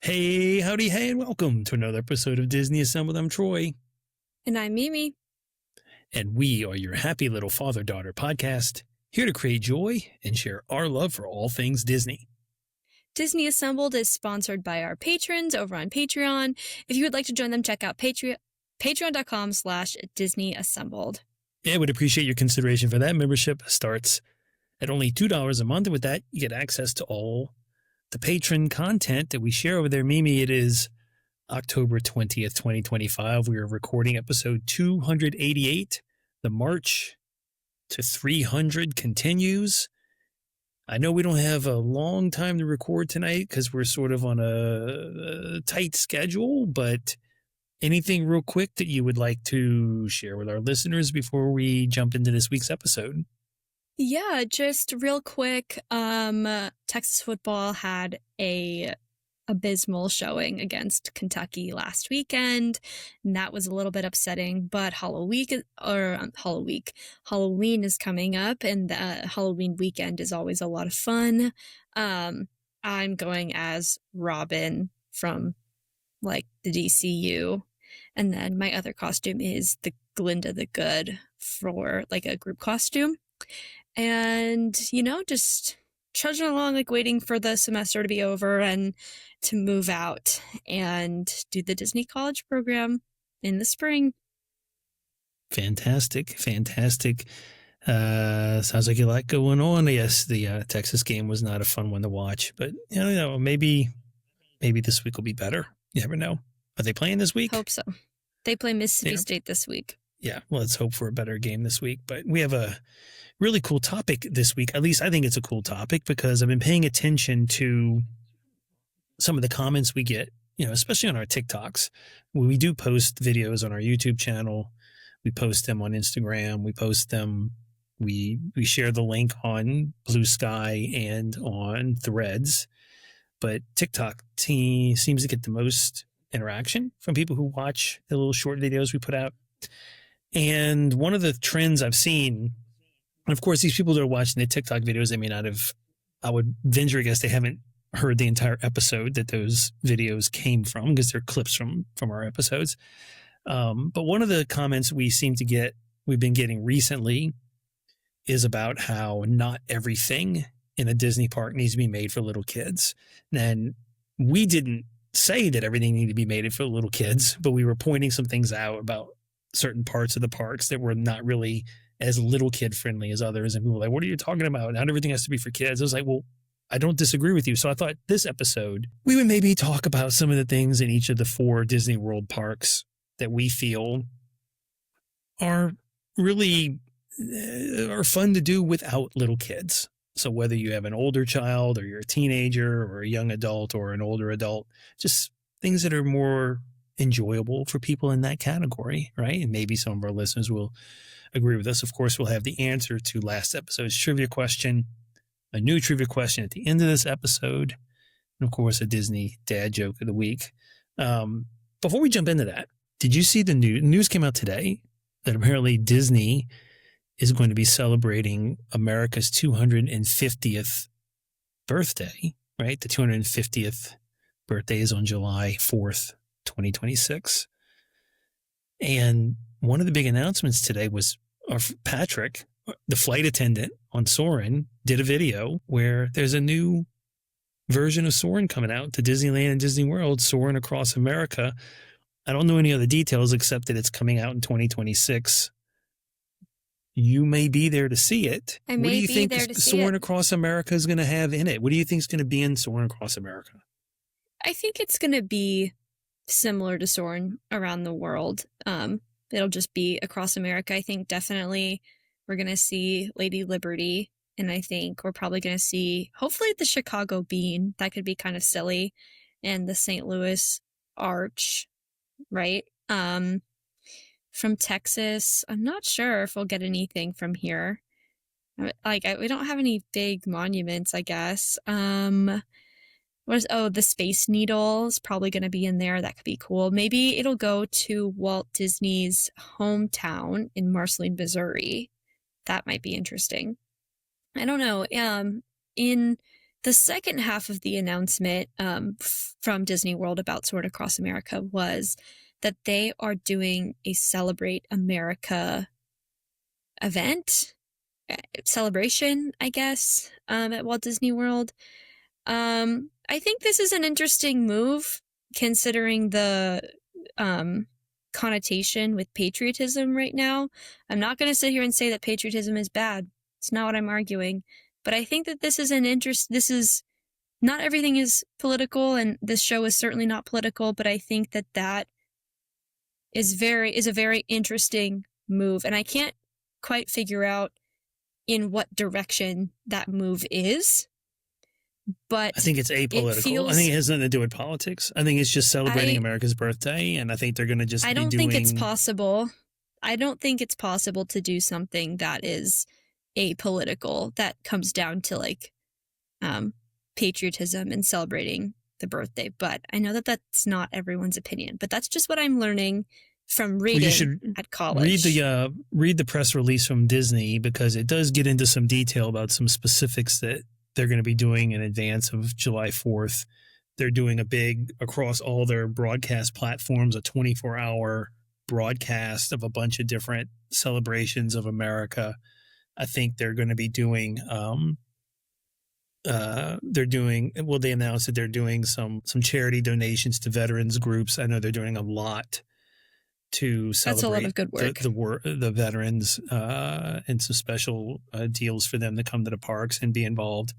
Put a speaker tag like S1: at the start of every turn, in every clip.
S1: Hey, howdy, hey, and welcome to another episode of Disney Assembled. I'm Troy,
S2: And I'm Mimi.
S1: and we are your happy little father-daughter podcast, here to create joy and share our love for all things Disney.
S2: Disney Assembled is sponsored by our patrons over on Patreon. If you would like to join them, check out patreon.com/Disney Assembled.
S1: Yeah, would appreciate your consideration for that. Membership starts at only $2 a month, and with that, you get access to all the patron content that we share over there. Mimi, it is October 20th, 2025. We are recording episode 288. The march to 300 continues. I know we don't have a long time to record tonight because we're sort of on a tight schedule, but anything real quick that you would like to share with our listeners before we jump into this week's episode?
S2: Yeah, just real quick. Texas football had a abysmal showing against Kentucky last weekend, and that was a little bit upsetting. But Halloween is coming up, and the Halloween weekend is always a lot of fun. I'm going as Robin from like the DCU, and then my other costume is the Glinda the Good for like a group costume. And just trudging along, like waiting for the semester to be over and to move out and do the Disney College program in the spring.
S1: Fantastic. Sounds like you like going on. Yes, the Texas game was not a fun one to watch, but maybe this week will be better. You never know. Are they playing this week?
S2: Hope so. They play Mississippi State this week.
S1: Yeah, well, let's hope for a better game this week. But we have a really cool topic this week. At least I think it's a cool topic because I've been paying attention to some of the comments we get, especially on our TikToks. We do post videos on our YouTube channel. We post them on Instagram. We post them. We share the link on Blue Sky and on Threads. But TikTok seems to get the most interaction from people who watch the little short videos we put out. And one of the trends I've seen, and of course, these people that are watching the TikTok videos, they may not have, I would venture a guess they haven't heard the entire episode that those videos came from because they're clips from our episodes. But one of the comments we've been getting recently is about how not everything in a Disney park needs to be made for little kids. And we didn't say that everything needed to be made for little kids, but we were pointing some things out about certain parts of the parks that were not really as little kid friendly as others. And people were like, what are you talking about? Not everything has to be for kids. I was like, well, I don't disagree with you. So I thought this episode, we would maybe talk about some of the things in each of the 4 Disney World parks that we feel are really are fun to do without little kids. So whether you have an older child or you're a teenager or a young adult or an older adult, just things that are more enjoyable for people in that category, right? And maybe some of our listeners will agree with us. Of course, we'll have the answer to last episode's trivia question, a new trivia question at the end of this episode, and of course, a Disney dad joke of the week. Before we jump into that, did you see the news came out today that apparently Disney is going to be celebrating America's 250th birthday, right? The 250th birthday is on July 4th, 2026. And one of the big announcements today was Patrick, the flight attendant on Soarin', did a video where there's a new version of Soarin' coming out to Disneyland and Disney World, Soarin' Across America. I don't know any other details except that it's coming out in 2026. You may be there to see it.
S2: I may be there to see it. What do you think
S1: Soarin' Across America is going to have in it? What do you think is going to be in Soarin' Across America?
S2: I think it's going to be similar to Soarin' Around the World. It'll just be across America. I think definitely we're going to see Lady Liberty, and I think we're probably going to see, hopefully, the Chicago Bean. That could be kind of silly, and the St. Louis Arch, right? From Texas, I'm not sure if we'll get anything from here. We don't have any big monuments, I guess. The Space Needle is probably going to be in there. That could be cool. Maybe it'll go to Walt Disney's hometown in Marceline, Missouri. That might be interesting. I don't know. In The second half of the announcement from Disney World about Soarin' Across America was that they are doing a Celebrate America event, celebration, I guess, at Walt Disney World. I think this is an interesting move considering the connotation with patriotism right now. I'm not going to sit here and say that patriotism is bad. It's not what I'm arguing. But I think that this is this is, not everything is political, and this show is certainly not political, but I think that that is a very interesting move. And I can't quite figure out in what direction that move is. But
S1: I think it's apolitical. I think it has nothing to do with politics. I think it's just celebrating America's birthday, and I think they're going to just
S2: I don't think it's possible. I don't think it's possible to do something that is apolitical, that comes down to like patriotism and celebrating the birthday. But I know that that's not everyone's opinion, but that's just what I'm learning from reading at college.
S1: Read the press release from Disney, because it does get into some detail about some specifics that they're going to be doing in advance of July 4th. They're doing a big, across all their broadcast platforms, a 24-hour broadcast of a bunch of different celebrations of America. I think they're going to be doing, they announced that they're doing some charity donations to veterans groups. I know they're doing a lot to celebrate.
S2: That's a lot of good work.
S1: The veterans, and some special deals for them to come to the parks and be involved.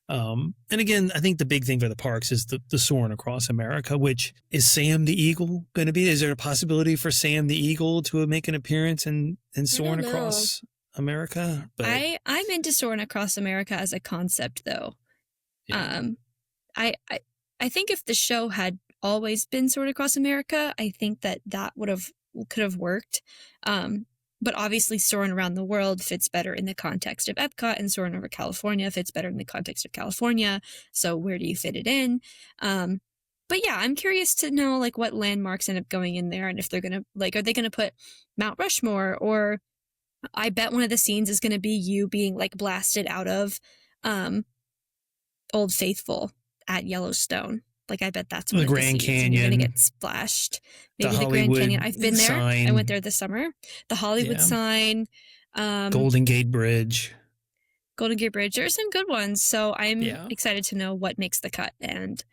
S1: And again, I think the big thing for the parks is the Soarin' Across America, which is Sam the Eagle going to be? Is there a possibility for Sam the Eagle to make an appearance in Soarin' Across America?
S2: But I'm into Soarin' Across America as a concept, though. Yeah. I think if the show had always been Soarin' Across America, I think that could have worked. But obviously Soarin' Around the World fits better in the context of Epcot, and Soarin' Over California fits better in the context of California. So where do you fit it in? But yeah, I'm curious to know like what landmarks end up going in there, and if they're going to are they going to put Mount Rushmore, or I bet one of the scenes is going to be you being like blasted out of Old Faithful at Yellowstone. Like, I bet that's
S1: the Grand Canyon.
S2: You're going to get splashed. Maybe the Grand Canyon. I've been there. I went there this summer. The Hollywood sign.
S1: Golden Gate Bridge.
S2: There are some good ones. So I'm excited to know what makes the cut and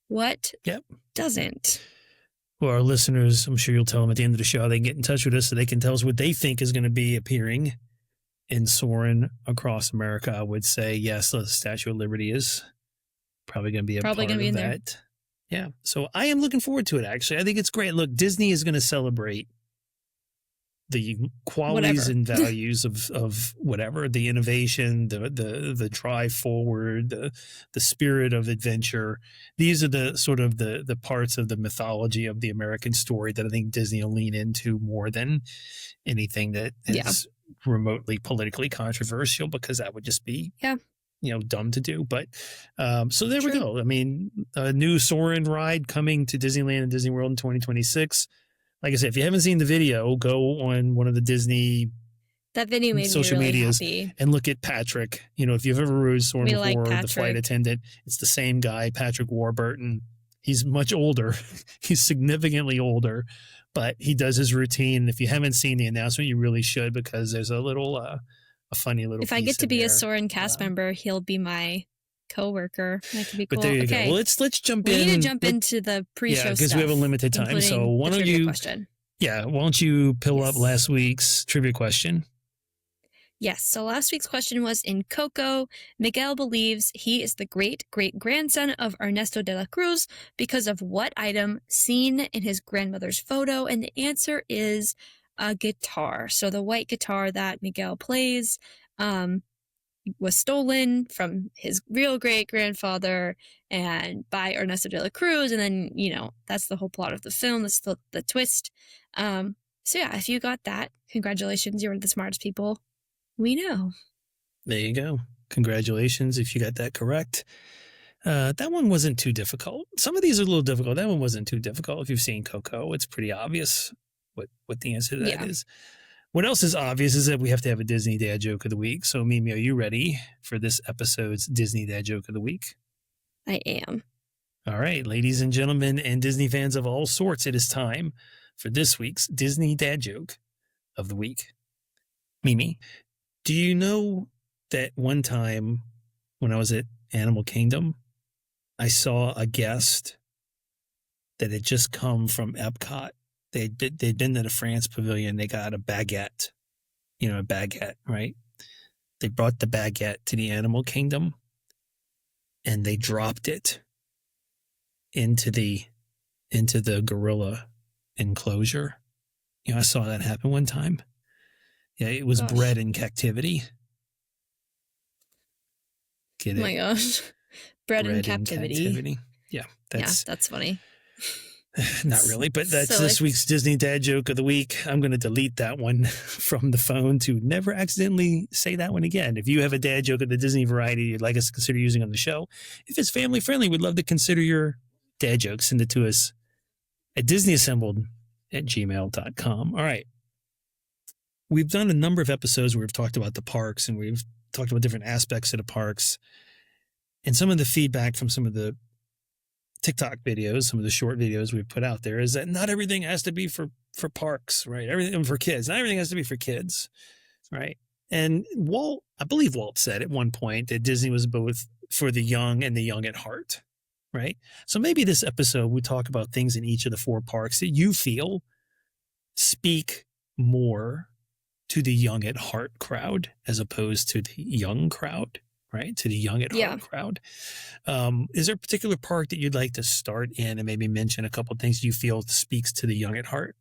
S2: what doesn't.
S1: Well, our listeners, I'm sure you'll tell them at the end of the show, they can get in touch with us so they can tell us what they think is going to be appearing in Soarin' Across America. I would say, yes, the Statue of Liberty is probably going to be a part of that. There. Yeah. So I am looking forward to it, actually. I think it's great. Look, Disney is going to celebrate the qualities and values of whatever, the innovation, the drive forward, the spirit of adventure. These are the sort of the parts of the mythology of the American story that I think Disney will lean into more than anything that is remotely politically controversial, because that would just be dumb to do. But so there we go. I mean, a new Soarin' ride coming to Disneyland and Disney World in 2026. Like I said, if you haven't seen the video, go on one of the Disney social medias and look at Patrick. You know, if you've ever rode Soarin' before, the flight attendant, it's the same guy, Patrick Warburton. He's much older. He's significantly older, but he does his routine. If you haven't seen the announcement, you really should, because there's a little, a funny little.
S2: If I get to be a Soarin' cast member, he'll be my co-worker. That could be cool.
S1: But there you go. Well, let's jump in.
S2: We need to jump into the pre-show stuff.
S1: Yeah, because we have a limited time. So why don't you? Yeah, why don't you pull up last week's trivia question?
S2: Yes. So last week's question was, in Coco, Miguel believes he is the great-great-grandson of Ernesto de la Cruz because of what item seen in his grandmother's photo? And the answer is a guitar. So the white guitar that Miguel plays was stolen from his real great-grandfather and by Ernesto de la Cruz. And then, that's the whole plot of the film. That's the twist. So yeah, if you got that, congratulations. You're one of the smartest people we know.
S1: There you go. Congratulations if you got that correct. That one wasn't too difficult. Some of these are a little difficult. That one wasn't too difficult. If you've seen Coco, it's pretty obvious what the answer to that is. What else is obvious is that we have to have a Disney dad joke of the week. So, Mimi, are you ready for this episode's Disney dad joke of the week?
S2: I am.
S1: All right, ladies and gentlemen, and Disney fans of all sorts, it is time for this week's Disney dad joke of the week. Mimi, do you know that one time when I was at Animal Kingdom, I saw a guest that had just come from Epcot? They'd been to the France Pavilion. They got a baguette, a baguette, right? They brought the baguette to the Animal Kingdom, and they dropped it into the gorilla enclosure. I saw that happen one time. Yeah, it was bred in captivity. Get it?
S2: Oh my gosh. Bred in captivity.
S1: Yeah,
S2: that's funny.
S1: Not really, but that's
S2: So
S1: this week's Disney dad joke of the week. I'm going to delete that one from the phone to never accidentally say that one again. If you have a dad joke of the Disney variety you'd like us to consider using on the show, if it's family friendly, we'd love to consider your dad joke. Send it to us at disneyassembled@gmail.com. All right. We've done a number of episodes where we've talked about the parks, and we've talked about different aspects of the parks. And some of the feedback from some of the TikTok videos, some of the short videos we've put out there, is that not everything has to be for parks, right? Everything for kids. Not everything has to be for kids, right? And I believe Walt said at one point that Disney was both for the young and the young at heart, right? So maybe this episode we talk about things in each of the 4 parks that you feel speak more to the young at heart crowd as opposed to the young crowd, right? To the young at heart crowd. Is there a particular park that you'd like to start in and maybe mention a couple of things you feel speaks to the young at heart?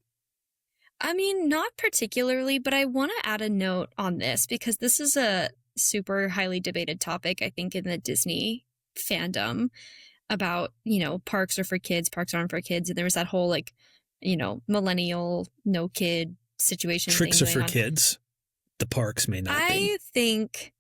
S2: I mean, not particularly, but I want to add a note on this because this is a super highly debated topic, I think, in the Disney fandom about, parks are for kids, parks aren't for kids. And there was that whole millennial, no kid situation.
S1: Tricks are for kids. The parks may not be.
S2: I think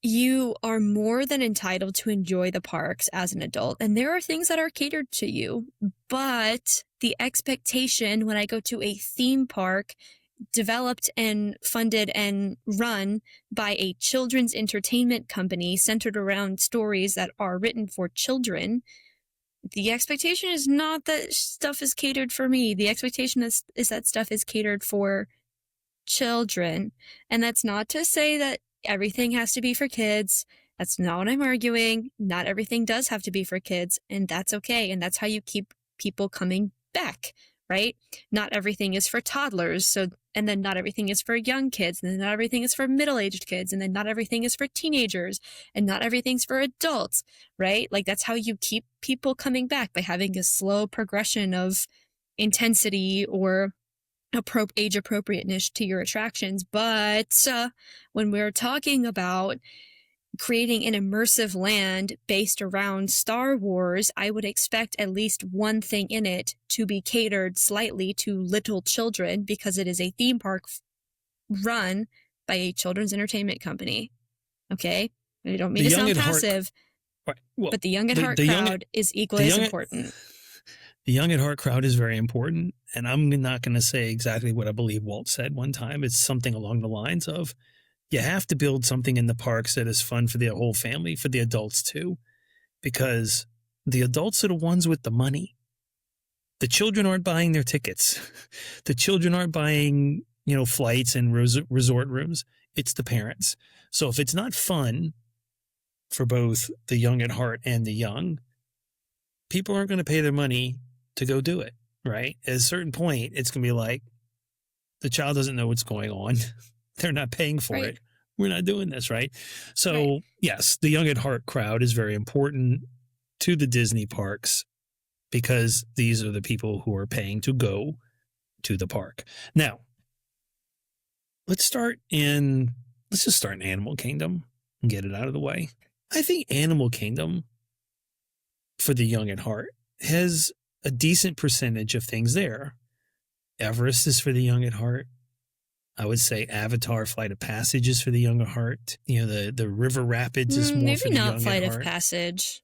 S2: you are more than entitled to enjoy the parks as an adult. And there are things that are catered to you. But the expectation when I go to a theme park developed and funded and run by a children's entertainment company centered around stories that are written for children, the expectation is not that stuff is catered for me. The expectation is that stuff is catered for children. And that's not to say that everything has to be for kids. That's not what I'm arguing. Not everything does have to be for kids, and that's okay. And that's how you keep people coming back, right? Not everything is for toddlers. And then not everything is for young kids. And then not everything is for middle-aged kids. And then not everything is for teenagers. And not everything's for adults, right? Like that's how you keep people coming back, by having a slow progression of intensity or age appropriateness to your attractions. But when we're talking about creating an immersive land based around Star Wars, I would expect at least one thing in it to be catered slightly to little children, because it is a theme park run by a children's entertainment company. Okay? I don't mean to sound passive, but the young at heart crowd is equally as important.
S1: The young at heart crowd is very important, and I'm not going to say exactly what I believe Walt said one time. It's something along the lines of, you have to build something in the parks that is fun for the whole family, for the adults too, because the adults are the ones with the money. The children aren't buying their tickets. The children aren't buying, flights and resort rooms. It's the parents. So if it's not fun for both the young at heart and the young, people aren't going to pay their money to go do it, right? At a certain point, it's going to be like, the child doesn't know what's going on. They're not paying for it. We're not doing this, right? So, yes, the young at heart crowd is very important to the Disney parks because these are the people who are paying to go to the park. Now, let's just start in Animal Kingdom and get it out of the way. I think Animal Kingdom, for the young at heart, has a decent percentage of things there. Everest is for the young at heart. I would say Avatar Flight of Passage is for the young at heart. The River Rapids is more for the young at heart.
S2: Maybe not Flight of Passage.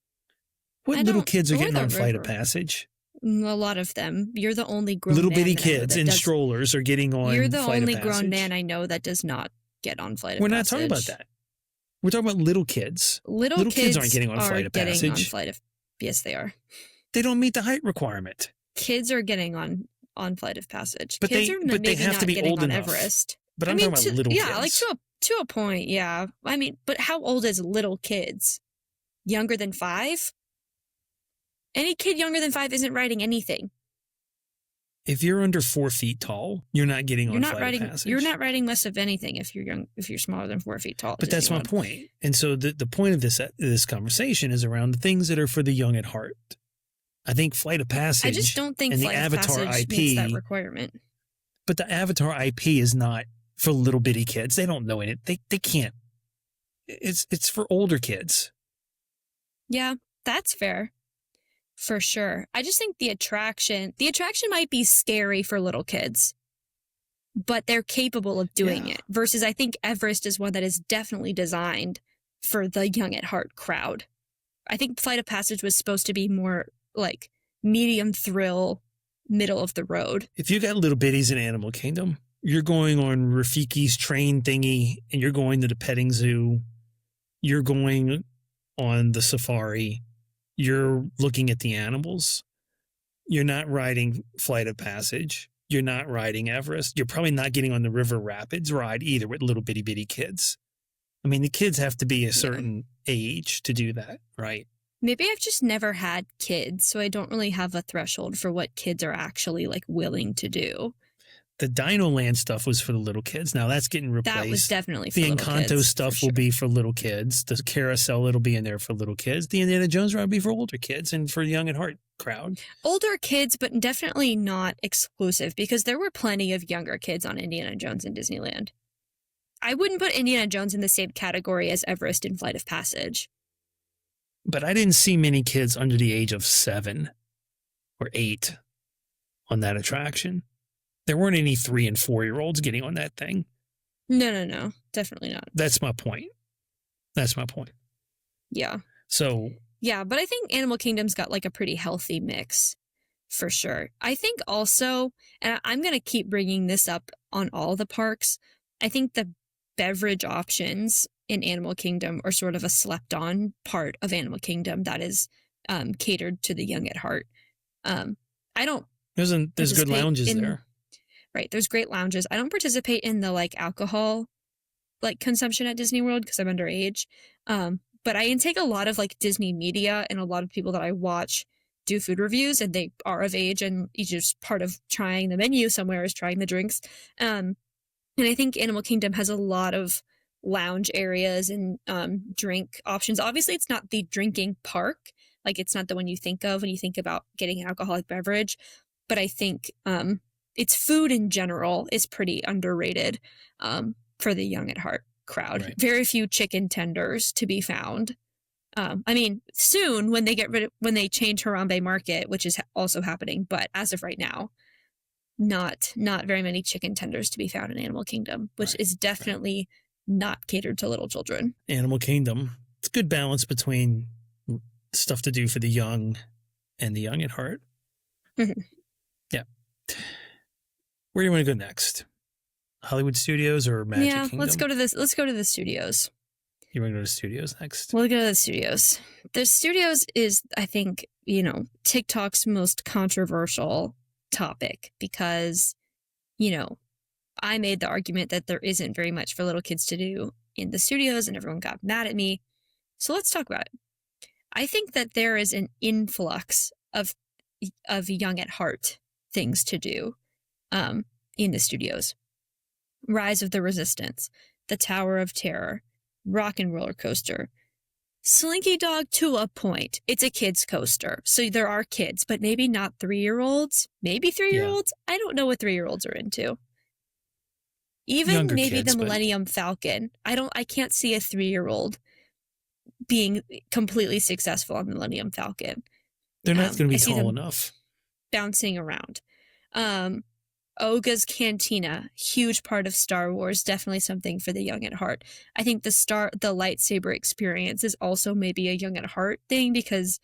S1: What little kids are getting on Flight of Passage?
S2: A lot of them. You're the only grown
S1: Little
S2: man
S1: bitty
S2: that I know
S1: kids
S2: that
S1: in
S2: does.
S1: strollers are getting on
S2: You're the
S1: Flight of
S2: only grown man
S1: Passage.
S2: I know that does not get on Flight of
S1: We're not
S2: Passage.
S1: talking about that. We're talking about little kids.
S2: Little kids
S1: aren't getting on Flight of Passage.
S2: Yes, they are.
S1: They don't meet the height requirement.
S2: Kids are getting on Flight of Passage.
S1: But
S2: kids
S1: they have to be old
S2: on
S1: enough.
S2: Everest.
S1: But I'm talking about little kids.
S2: Yeah, like to a point, yeah. I mean, but how old is little kids? Younger than 5? Any kid younger than 5 isn't riding anything.
S1: If you're under 4 feet tall, you're not getting on Flight of Passage.
S2: You're not riding much of anything if you're young. If you're smaller than 4 feet tall.
S1: But that's my point. And so the point of this conversation is around the things that are for the young at heart. I think Flight of Passage.
S2: I just don't think Flight of Passage meets that requirement.
S1: But the Avatar IP is not for little bitty kids. They don't know it. They can't. It's for older kids.
S2: Yeah, that's fair. For sure. I just think the attraction might be scary for little kids, but they're capable of doing it. Versus I think Everest is one that is definitely designed for the young at heart crowd. I think Flight of Passage was supposed to be more like medium thrill, middle of the road.
S1: If you got little bitties in Animal Kingdom, you're going on Rafiki's train thingy and you're going to the petting zoo. You're going on the safari. You're looking at the animals. You're not riding Flight of Passage. You're not riding Everest. You're probably not getting on the River Rapids ride either with little bitty bitty kids. I mean, the kids have to be a certain age to do that, right?
S2: Maybe I've just never had kids, so I don't really have a threshold for what kids are actually like willing to do.
S1: The Dino Land stuff was for the little kids. Now that's getting replaced.
S2: That was definitely for
S1: the
S2: little kids.
S1: The Encanto stuff will be for little kids. The carousel, it'll be in there for little kids. The Indiana Jones ride will be for older kids and for young at heart crowd.
S2: Older kids, but definitely not exclusive because there were plenty of younger kids on Indiana Jones in Disneyland. I wouldn't put Indiana Jones in the same category as Everest in Flight of Passage.
S1: But I didn't see many kids under the age of 7 or 8 on that attraction. There weren't any 3 and 4-year-olds getting on that thing.
S2: No. Definitely not.
S1: That's my point.
S2: Yeah.
S1: So.
S2: Yeah, but I think Animal Kingdom's got like a pretty healthy mix for sure. I think also, and I'm going to keep bringing this up on all the parks, I think the beverage options in Animal Kingdom are sort of a slept on part of Animal Kingdom that is catered to the young at heart. I don't.
S1: There's good lounges there.
S2: Right. There's great lounges. I don't participate in the like alcohol like consumption at Disney World because I'm underage. But I intake a lot of like Disney media, and a lot of people that I watch do food reviews, and they are of age, and it's just part of trying the menu somewhere is trying the drinks. And I think Animal Kingdom has a lot of lounge areas and drink options. Obviously, it's not the drinking park. Like, it's not the one you think of when you think about getting an alcoholic beverage. But I think its food in general is pretty underrated for the young at heart crowd. Right. Very few chicken tenders to be found. I mean, soon when they change Harambe Market, which is also happening, but as of right now, not very many chicken tenders to be found in Animal Kingdom, which is definitely not catered to little children.
S1: Animal Kingdom, it's a good balance between stuff to do for the young and the young at heart. Mm-hmm. Yeah. Where do you want to go next? Hollywood Studios or Magic Kingdom?
S2: Let's go to this. Let's go to the studios.
S1: You want to go to studios next?
S2: We'll go to the studios. The studios is, I think, TikTok's most controversial topic because, I made the argument that there isn't very much for little kids to do in the studios, and everyone got mad at me. So let's talk about it. I think that there is an influx of young at heart things to do in the studios. Rise of the Resistance, the Tower of Terror, Rock and Roller Coaster, Slinky Dog to a point. It's a kid's coaster. So there are kids, but maybe not 3-year-olds. Maybe 3-year-olds. Yeah. I don't know what 3-year-olds are into. Even younger maybe kids, the Millennium Falcon. I can't see a 3-year-old being completely successful on the Millennium Falcon.
S1: They're not going to be tall enough.
S2: Bouncing around. Oga's Cantina, huge part of Star Wars, definitely something for the young at heart. I think the lightsaber experience is also maybe a young at heart thing because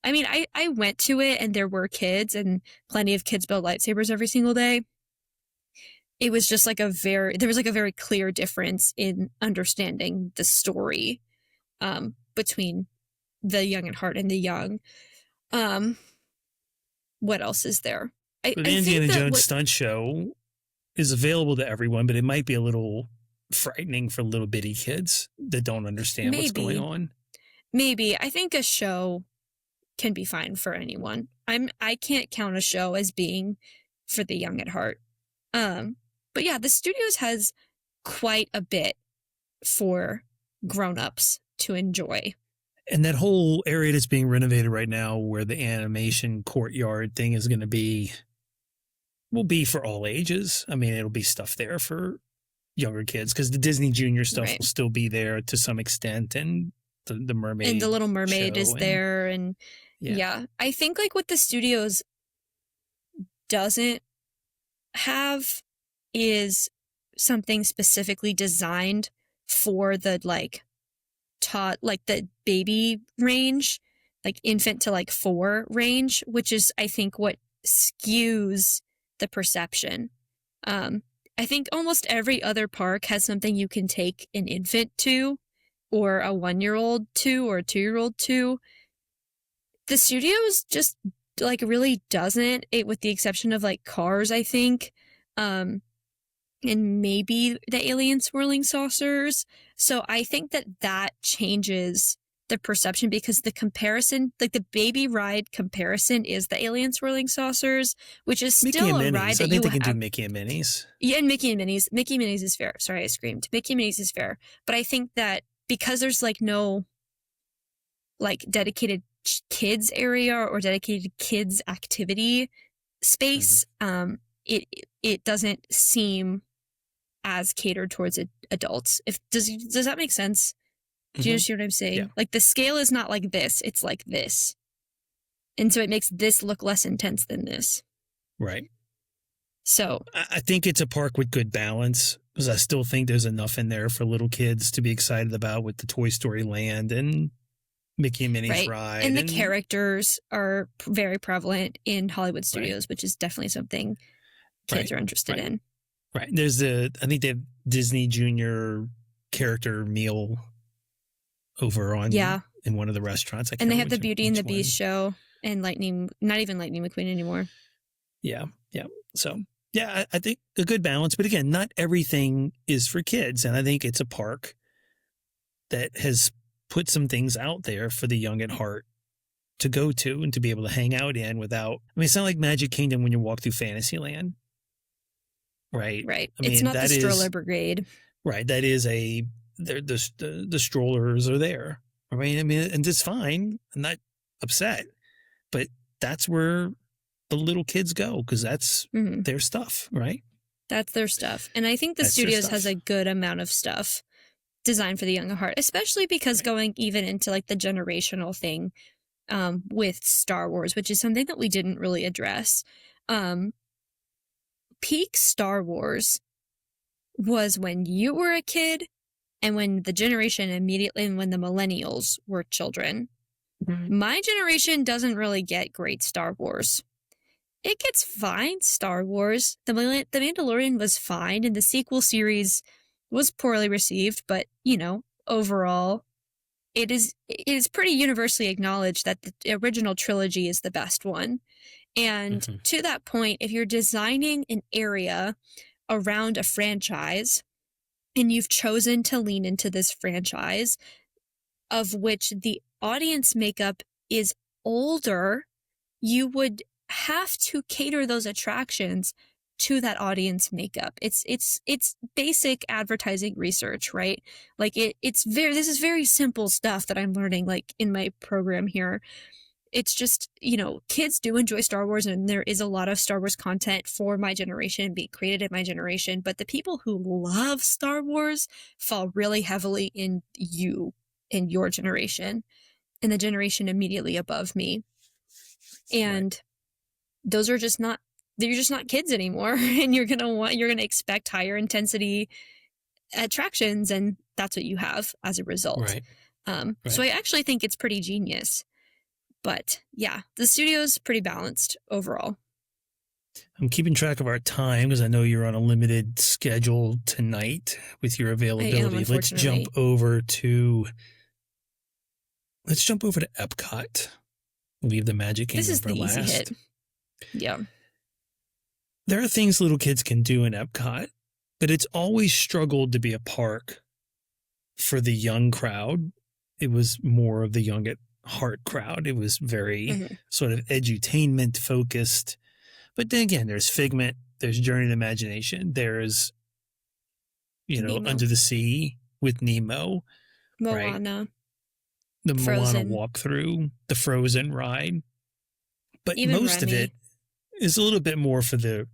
S2: I mean, I went to it and there were kids and plenty of kids build lightsabers every single day. It was just like there was like a very clear difference in understanding the story between the young at heart and the young. What else is there?
S1: But the
S2: I
S1: Indiana
S2: think that
S1: Jones
S2: what
S1: stunt show is available to everyone, but it might be a little frightening for little bitty kids that don't understand what's going
S2: maybe
S1: on.
S2: I think a show can be fine for anyone. I can't count a show as being for the young at heart. But yeah, the studios has quite a bit for grown-ups to enjoy.
S1: And that whole area that's being renovated right now where the animation courtyard thing is going to be will be for all ages. I mean, it'll be stuff there for younger kids because the Disney Junior stuff
S2: Right.
S1: will still be there to some extent, and the Mermaid
S2: And the Little Mermaid is
S1: show
S2: there, and yeah, I think like what the studios doesn't have is something specifically designed for the like the baby range, like infant to like 4 range, which is I think what skews the perception. I think almost every other park has something you can take an infant to, or a 1-year-old to, or a 2-year-old to. The studios just like really doesn't, it with the exception of like Cars, I think, and maybe the alien swirling saucers. So I think that changes the perception because the comparison, like the baby ride comparison, is the alien swirling saucers, which is
S1: Mickey
S2: still
S1: and
S2: a ride
S1: Minnie's.
S2: that
S1: I think
S2: you
S1: they can do
S2: have.
S1: Mickey and Minnie's.
S2: Yeah, and Mickey and Minnie's. Mickey and Minnie's is fair. Sorry, I screamed. Mickey and Minnie's is fair. But I think that because there's like no like dedicated kids area or dedicated kids activity space, it doesn't seem as catered towards adults. Does that make sense? Do you understand what I'm saying?
S1: Yeah.
S2: Like the scale is not like this, it's like this. And so it makes this look less intense than this.
S1: Right.
S2: So
S1: I think it's a park with good balance because I still think there's enough in there for little kids to be excited about with the Toy Story Land and Mickey and Minnie's ride.
S2: And the characters are very prevalent in Hollywood studios, which is definitely something kids are interested in.
S1: Right. There's I think they have Disney Junior character meal over on in one of the restaurants.
S2: And they have the Beauty and the Beast show and not even Lightning McQueen anymore.
S1: Yeah. Yeah. So, yeah, I think a good balance. But again, not everything is for kids. And I think it's a park that has put some things out there for the young at heart to go to and to be able to hang out in without. I mean, it's not like Magic Kingdom when you walk through Fantasyland. Right.
S2: Right.
S1: I mean,
S2: it's not the stroller brigade.
S1: Right. That is the strollers are there. I mean, and it's fine. I'm not upset, but that's where the little kids go because that's their stuff, right?
S2: That's their stuff. And I think the studios has a good amount of stuff designed for the young at heart, especially because going even into like the generational thing with Star Wars, which is something that we didn't really address. Peak Star Wars was when you were a kid and when the generation immediately, and when the millennials were children. My generation doesn't really get great Star Wars. It gets fine Star Wars. The Mandalorian was fine, and the sequel series was poorly received, but, you know, overall, it is pretty universally acknowledged that the original trilogy is the best one. And to that point, if you're designing an area around a franchise and you've chosen to lean into this franchise, of which the audience makeup is older, you would have to cater those attractions to that audience makeup. It's basic advertising research, right? Like this is very simple stuff that I'm learning like in my program here. It's just, you know, kids do enjoy Star Wars and there is a lot of Star Wars content for my generation being created in my generation, but the people who love Star Wars fall really heavily in your generation and the generation immediately above me. And those are just not, they're just not kids anymore. And you're going to expect higher intensity attractions. And that's what you have as a result. So I actually think it's pretty genius. But yeah, the studio's pretty balanced overall.
S1: I'm keeping track of our time because I know you're on a limited schedule tonight with your
S2: I am,
S1: availability.
S2: unfortunately.
S1: Let's jump over to Epcot. Leave the Magic
S2: This
S1: Kingdom
S2: is
S1: for
S2: the easy hit.
S1: last.
S2: Yeah.
S1: There are things little kids can do in Epcot, but it's always struggled to be a park for the young crowd. It was more of the young at heart crowd. It was very sort of edutainment focused. But then again, there's Figment, there's Journey of Imagination, there's,
S2: Nemo.
S1: Under the Sea with Nemo,
S2: Moana.
S1: Right? The
S2: Frozen.
S1: Moana walkthrough, the Frozen ride. But
S2: Even
S1: most
S2: Remy.
S1: of it is a little bit more for the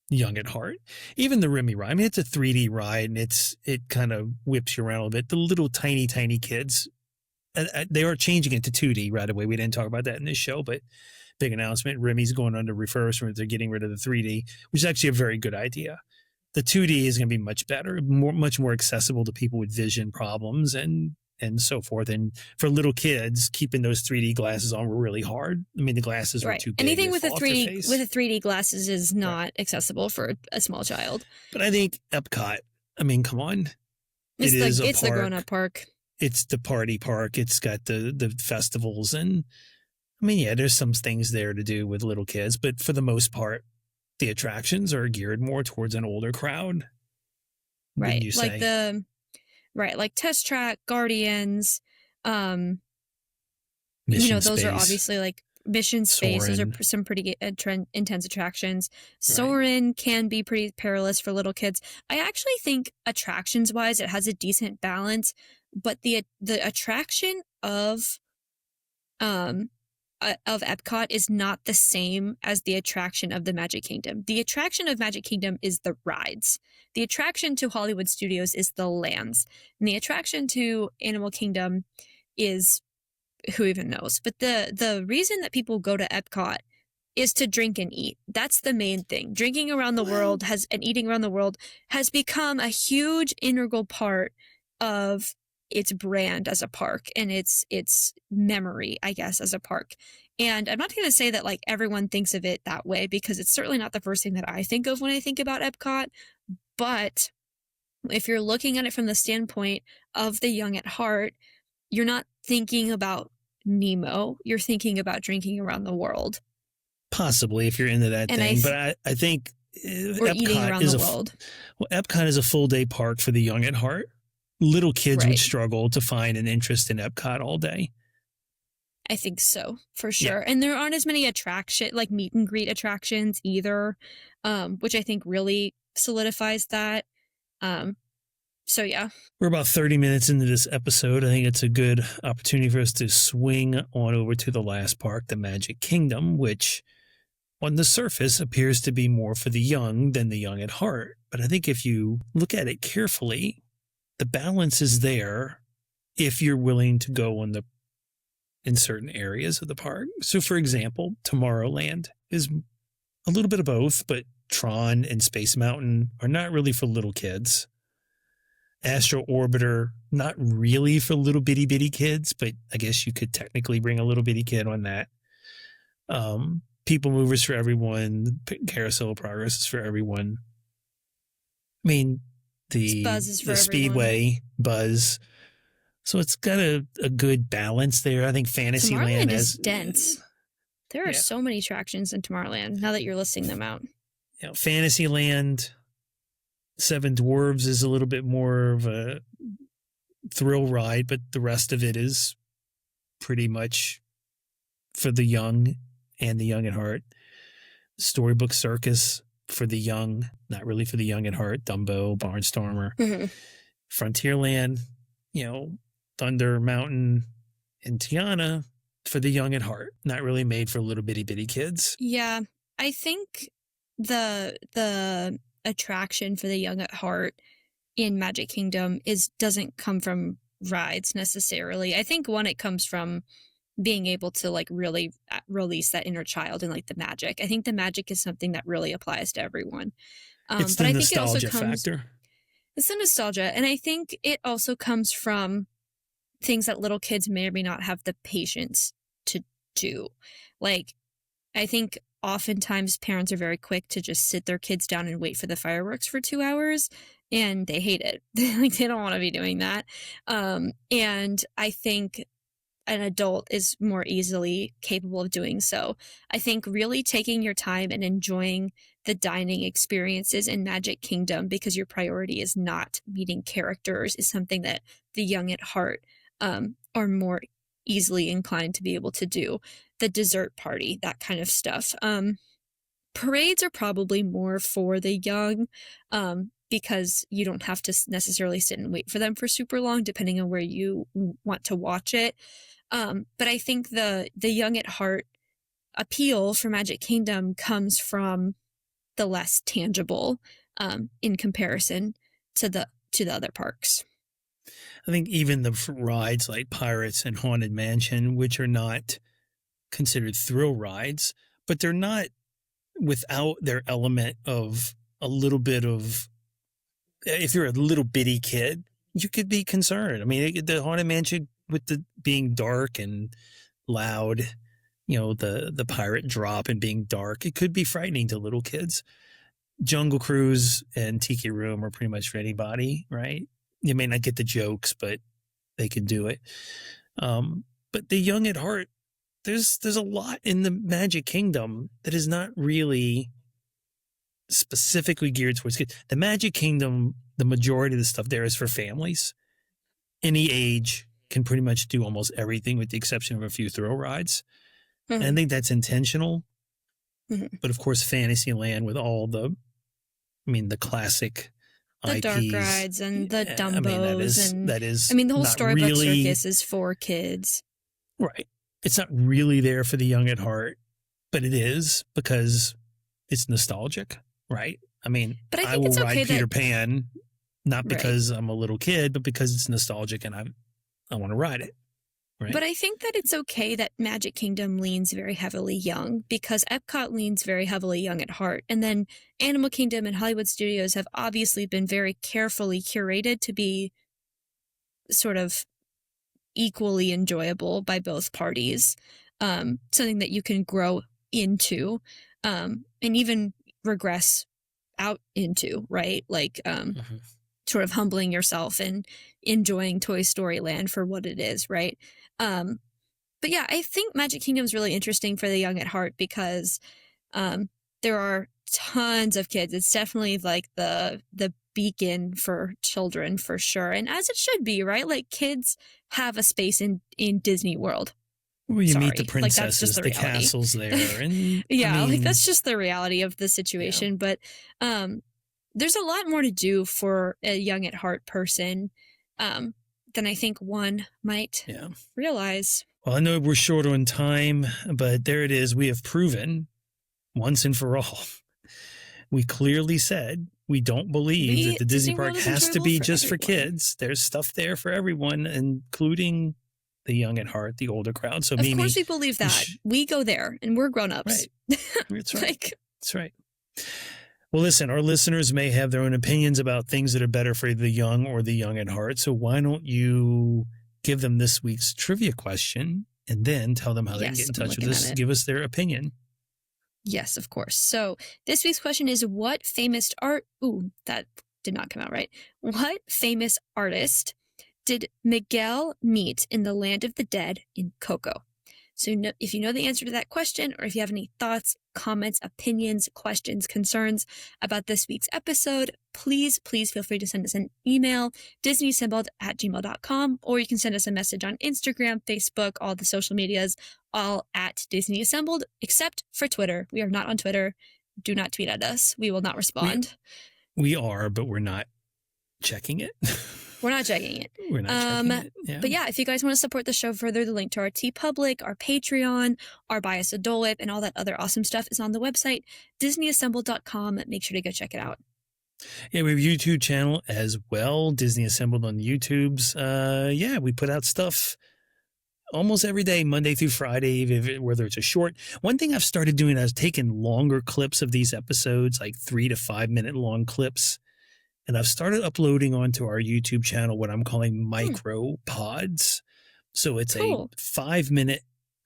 S1: young at heart. Even the Remy ride. I mean, it's a 3D ride and it kind of whips you around a little bit. The little tiny kids, they are changing it to 2D right away. We didn't talk about that in this show, but big announcement. Remy's going under refurbishment. They're getting rid of the 3D, which is actually a very good idea. The 2D is going to be much better, much more accessible to people with vision problems and so forth. And for little kids, keeping those 3D glasses on were really hard. I mean, the glasses were too big.
S2: Anything with a 3D glasses is not accessible for a small child.
S1: But I think Epcot, I mean, come on.
S2: It's the grown-up park.
S1: It's the party park. It's got the festivals. And I mean, yeah, there's some things there to do with little kids. But for the most part, the attractions are geared more towards an older crowd.
S2: Right. Like Test Track, Guardians,
S1: Mission
S2: those
S1: Space,
S2: are obviously like Mission Space. Those are some pretty intense attractions. Soarin' can be pretty perilous for little kids. I actually think attractions wise, it has a decent balance, but the attraction of Epcot is not the same as the attraction of the Magic Kingdom. The attraction of Magic Kingdom is the rides. The attraction to Hollywood Studios is the lands. And the attraction to Animal Kingdom is who even knows. But the reason that people go to Epcot is to drink and eat. That's the main thing. Drinking around the world and eating around the world has become a huge integral part of its brand as a park and its memory, I guess, as a park. And I'm not going to say that like everyone thinks of it that way because it's certainly not the first thing that I think of when I think about Epcot. But if you're looking at it from the standpoint of the young at heart, you're not thinking about Nemo. You're thinking about drinking around the world.
S1: Possibly, if you're into that thing. But I think
S2: Epcot eating around the world.
S1: Epcot is a full day park for the young at heart. Little kids would struggle to find an interest in Epcot all day.
S2: I think so, for sure. Yeah. And there aren't as many like meet and greet attractions either, which I think really solidifies that. So, yeah.
S1: We're about 30 minutes into this episode. I think it's a good opportunity for us to swing on over to the last park, the Magic Kingdom, which on the surface appears to be more for the young than the young at heart. But I think if you look at it carefully, the balance is there if you're willing to go in certain areas of the park. So, for example, Tomorrowland is a little bit of both, but Tron and Space Mountain are not really for little kids. Astro Orbiter, not really for little bitty kids, but I guess you could technically bring a little bitty kid on that. People Movers for everyone. Carousel of Progress is for everyone. I mean, the Speedway, Buzz. So it's got a good balance there. I think Fantasyland
S2: is dense. There are so many attractions in Tomorrowland now that you're listing them out.
S1: Fantasyland, Seven Dwarves is a little bit more of a thrill ride, but the rest of it is pretty much for the young and the young at heart. Storybook Circus for the young, not really for the young at heart. Dumbo, Barnstormer, Frontierland, Thunder Mountain, and Tiana for the young at heart. Not really made for little bitty kids.
S2: Yeah, I think the attraction for the young at heart in Magic Kingdom doesn't come from rides necessarily. I think it comes from being able to like really release that inner child and like the magic. I think the magic is something that really applies to everyone.
S1: It's the nostalgia factor.
S2: It's the nostalgia. And I think it also comes from things that little kids may or may not have the patience to do. Like, I think oftentimes parents are very quick to just sit their kids down and wait for the fireworks for 2 hours, and they hate it. Like, they don't want to be doing that. And I think an adult is more easily capable of doing so. I think really taking your time and enjoying the dining experiences in Magic Kingdom because your priority is not meeting characters is something that the young at heart are more easily inclined to be able to do. The dessert party, that kind of stuff. Parades are probably more for the young because you don't have to necessarily sit and wait for them for super long, depending on where you want to watch it. But I think the young at heart appeal for Magic Kingdom comes from the less tangible in comparison to the other parks.
S1: I think even the rides like Pirates and Haunted Mansion, which are not considered thrill rides, but they're not without their element of a little bit of, if you're a little bitty kid, you could be concerned. I mean, the Haunted Mansion with the being dark and loud, the pirate drop and being dark, it could be frightening to little kids. Jungle Cruise and Tiki Room are pretty much for anybody, right? You may not get the jokes, but they can do it. But the young at heart, there's a lot in the Magic Kingdom that is not really specifically geared towards kids. The Magic Kingdom, the majority of the stuff there is for families. Any age can pretty much do almost everything with the exception of a few thrill rides.
S2: Mm-hmm.
S1: And I think that's intentional.
S2: Mm-hmm.
S1: But of course, Fantasyland with all the classic
S2: the
S1: IPs,
S2: dark rides and the Dumbos
S1: that is
S2: the whole Storybook
S1: really,
S2: Circus is for kids.
S1: Right. It's not really there for the young at heart, but it is because it's nostalgic, right?
S2: But
S1: I will ride Peter Pan, not because I'm a little kid, but because it's nostalgic and I want to ride it. Right.
S2: But I think that it's okay that Magic Kingdom leans very heavily young because Epcot leans very heavily young at heart. And then Animal Kingdom and Hollywood Studios have obviously been very carefully curated to be sort of equally enjoyable by both parties. Something that you can grow into and even regress out into, right? Like sort of humbling yourself and enjoying Toy Story Land for what it is, right? But yeah, I think Magic Kingdom is really interesting for the young at heart because there are tons of kids. It's definitely like the beacon for children for sure, and as it should be, right? Like kids have a space in Disney World.
S1: Well, you meet the princesses, the castles there, and
S2: yeah, that's just the reality of the situation. Yeah. But there's a lot more to do for a young at heart person than I think one might realize.
S1: Well, I know we're short on time, but there it is. We have proven once and for all. We clearly said we don't believe that the Disney park has to be just for kids. There's stuff there for everyone, including the young at heart, the older crowd. So,
S2: of course we believe that. We go there and we're grown-ups.
S1: Right. That's right. That's right. Well, listen, our listeners may have their own opinions about things that are better for the young or the young at heart. So why don't you give them this week's trivia question and then tell them how they can get in touch with us, give us their opinion.
S2: Yes, of course. So this week's question is what famous that did not come out right. What famous artist did Miguel meet in the Land of the Dead in Coco? So if you know the answer to that question, or if you have any thoughts, comments, opinions, questions, concerns about this week's episode, please feel free to send us an email, disneyassembled@gmail.com, or you can send us a message on Instagram, Facebook, all the social medias, all at Disney Assembled, except for Twitter. We are not on Twitter. Do not tweet at us. We will not respond.
S1: We are, but we're not checking it.
S2: We're not checking it.
S1: We're not checking it. Yeah.
S2: But yeah, if you guys want to support the show further, the link to our TeePublic, our Patreon, our Buy Us a Dole Whip, and all that other awesome stuff is on the website, disneyassembled.com. Make sure to go check it out.
S1: Yeah, we have a YouTube channel as well, Disney Assembled on the YouTubes. We put out stuff almost every day, Monday through Friday, whether it's a short. One thing I've started doing is taking longer clips of these episodes, like 3 to 5 minute long clips. And I've started uploading onto our YouTube channel what I'm calling micro pods. So it's a 5-minute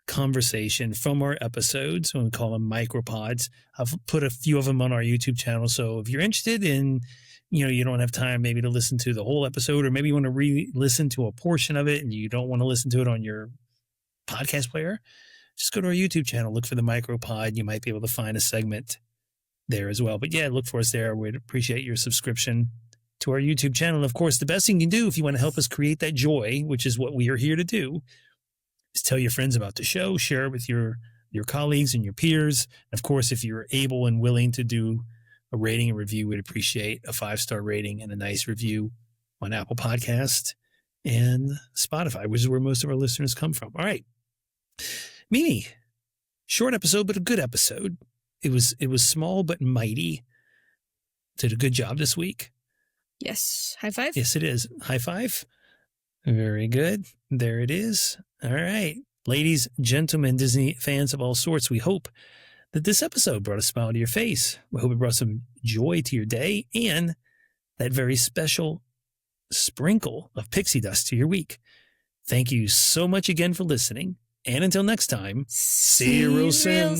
S1: conversation from our episodes. We call them micropods. I've put a few of them on our YouTube channel. So if you're interested in, you don't have time maybe to listen to the whole episode, or maybe you want to re-listen to a portion of it and you don't want to listen to it on your podcast player, just go to our YouTube channel, look for the micropod. You might be able to find a segment there as well. But yeah, look for us there. We'd appreciate your subscription to our YouTube channel. And of course, the best thing you can do if you want to help us create that joy, which is what we are here to do, is tell your friends about the show, share it with your colleagues and your peers. And of course, if you're able and willing to do a rating and review, we'd appreciate a 5-star rating and a nice review on Apple Podcast and Spotify, which is where most of our listeners come from. All right. Mimi, short episode, but a good episode. It was small but mighty. Did a good job this week.
S2: Yes. High five?
S1: Yes, it is. High five. Very good. There it is. All right. Ladies, gentlemen, Disney fans of all sorts, we hope that this episode brought a smile to your face. We hope it brought some joy to your day and that very special sprinkle of pixie dust to your week. Thank you so much again for listening. And until next time, see you real soon.